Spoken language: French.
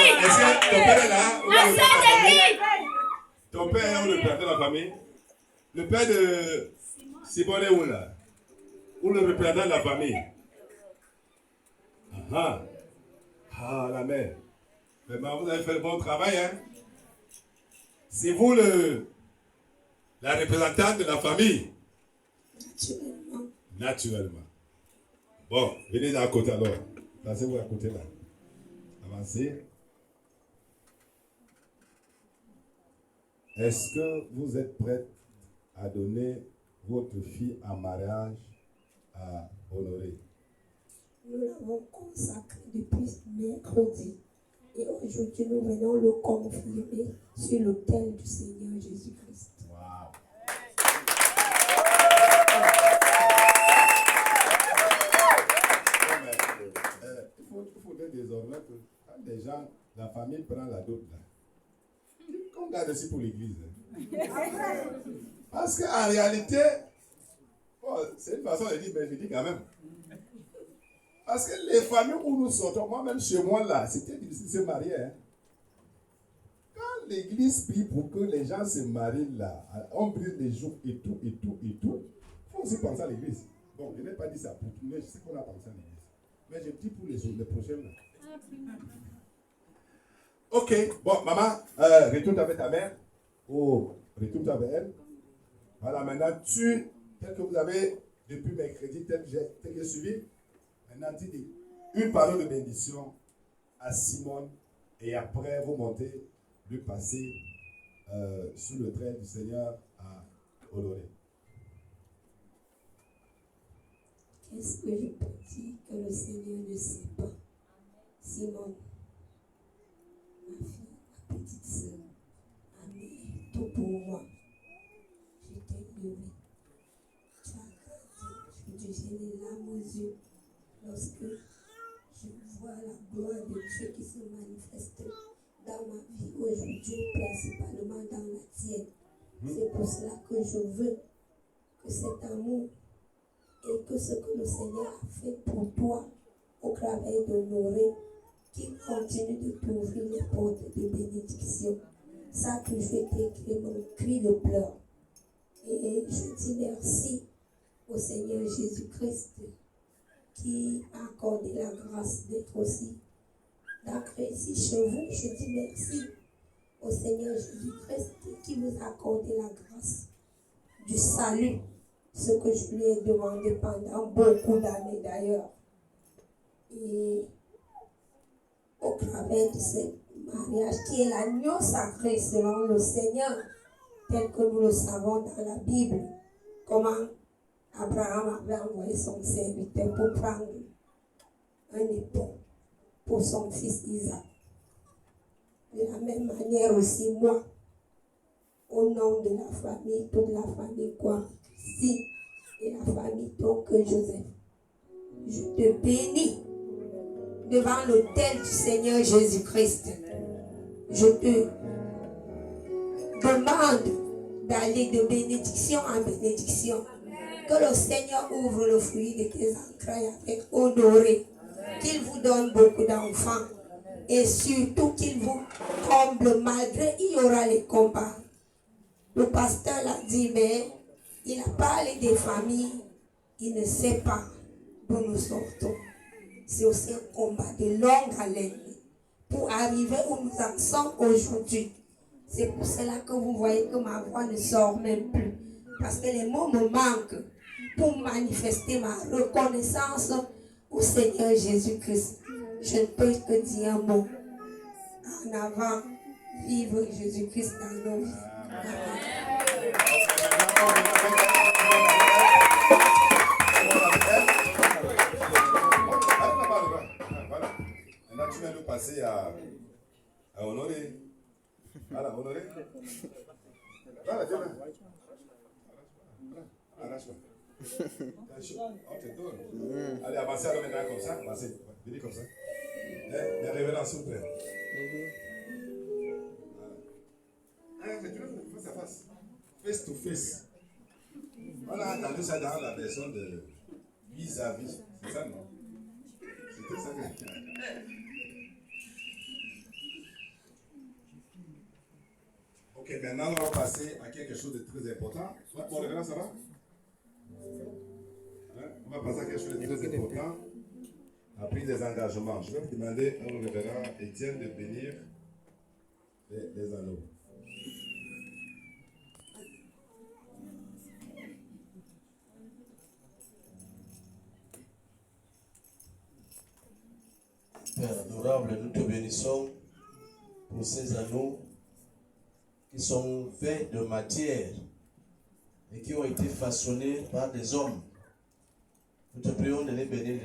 Est-ce que ton père est là? Ton père est où le père de la famille? Le père de Simone est où là? Ou le représentant de la famille? Ah, ah la mère. Vraiment, vous avez fait le bon travail, hein? C'est vous la représentante de la famille? Naturellement. Naturellement. Bon, venez à côté alors. Passez-vous à côté là. Avancez. Est-ce que vous êtes prête à donner votre fille en mariage à Honoré? Nous l'avons consacré depuis mercredi. Et aujourd'hui, nous venons le confirmer sur l'autel du Seigneur Jésus-Christ. Wow. Il faut dire désormais que quand des gens, la famille prend la dot là, qu'on garde aussi pour l'église. Parce qu'en réalité, bon, c'est une façon de dire, mais je dis quand même. Parce que les familles où nous sortons, moi-même chez moi là, c'était difficile de se marier. Hein. Quand l'église prie pour que les gens se marient là, on brise les jours et tout, il faut aussi penser à l'église. Bon, je n'ai pas dit ça pour tout, mais je sais qu'on a pensé à l'église. Mais je dis pour les prochaines là. Ok, bon, maman, retourne avec ta mère. Oh, retourne avec elle. Voilà, maintenant, tel que vous avez, depuis mercredi, tel que j'ai suivi, maintenant, tu dis une parole de bénédiction à Simone et après, vous montez, lui passer sous le trait du Seigneur à Honoré. Qu'est-ce que je peux dire que le Seigneur ne sait pas? Simone, ma fille, ma petite sœur, amie, tout pour moi. Je t'ai levé. Tu as grandi. Je j'ai les larmes aux yeux lorsque je vois la gloire de Dieu qui se manifeste dans ma vie aujourd'hui, principalement dans la tienne. C'est pour cela que je veux que cet amour et que ce que le Seigneur a fait pour toi au travers d'Honoré, qu'il continue de t'ouvrir les portes de bénédiction. Ça que je vais t'écrire mon cri de pleurs. Et je dis merci au Seigneur Jésus-Christ qui a accordé la grâce d'être aussi d'ancrer ici chez vous. Je dis merci au Seigneur Jésus-Christ qui vous a accordé la grâce du salut, ce que je lui ai demandé pendant beaucoup d'années d'ailleurs. Et au travers de ce mariage qui est l'agneau sacré selon le Seigneur, tel que nous le savons dans la Bible, comment Abraham avait envoyé son serviteur pour prendre un époux pour son fils Isaac. De la même manière aussi, moi, au nom de la famille, toute la famille Kwame et la famille donc Joseph, je te bénis devant l'autel du Seigneur Jésus-Christ. Je te demande d'aller de bénédiction en bénédiction. Que le Seigneur ouvre le fruit de tes entrailles avec Honoré. Qu'il vous donne beaucoup d'enfants. Et surtout qu'il vous comble malgré il y aura les combats. Le pasteur l'a dit, mais il a parlé des familles. Il ne sait pas d'où nous sortons. C'est aussi un combat de longue haleine pour arriver où nous en sommes aujourd'hui. C'est pour cela que vous voyez que ma voix ne sort même plus. Parce que les mots me manquent pour manifester ma reconnaissance au Seigneur Jésus-Christ. Je ne peux que dire un mot. En avant, vive Jésus-Christ dans nos vies. Amen. Voilà. Maintenant, tu viens de passer à Honoré. Voilà, Honoré. Voilà, tiens. Arrache-moi. On te donne. Allez, avancez alors maintenant comme ça. Avancez. Venez comme ça. Les révérences, s'il vous plaît. Voilà. Tu veux face à face. Face to face. On a entendu ça dans la version de vis-à-vis. C'est ça, non? C'était ça. Ok, maintenant on va passer à quelque chose de très important. Bon, le grand, ça va? Hein? On va passer à quelque chose de très important. La prise des engagements. Je vais vous demander au révérend Étienne de bénir les anneaux. Père adorable, nous te bénissons pour ces anneaux qui sont faits de matière et qui ont été façonnés par des hommes. Nous te prions de les bénir.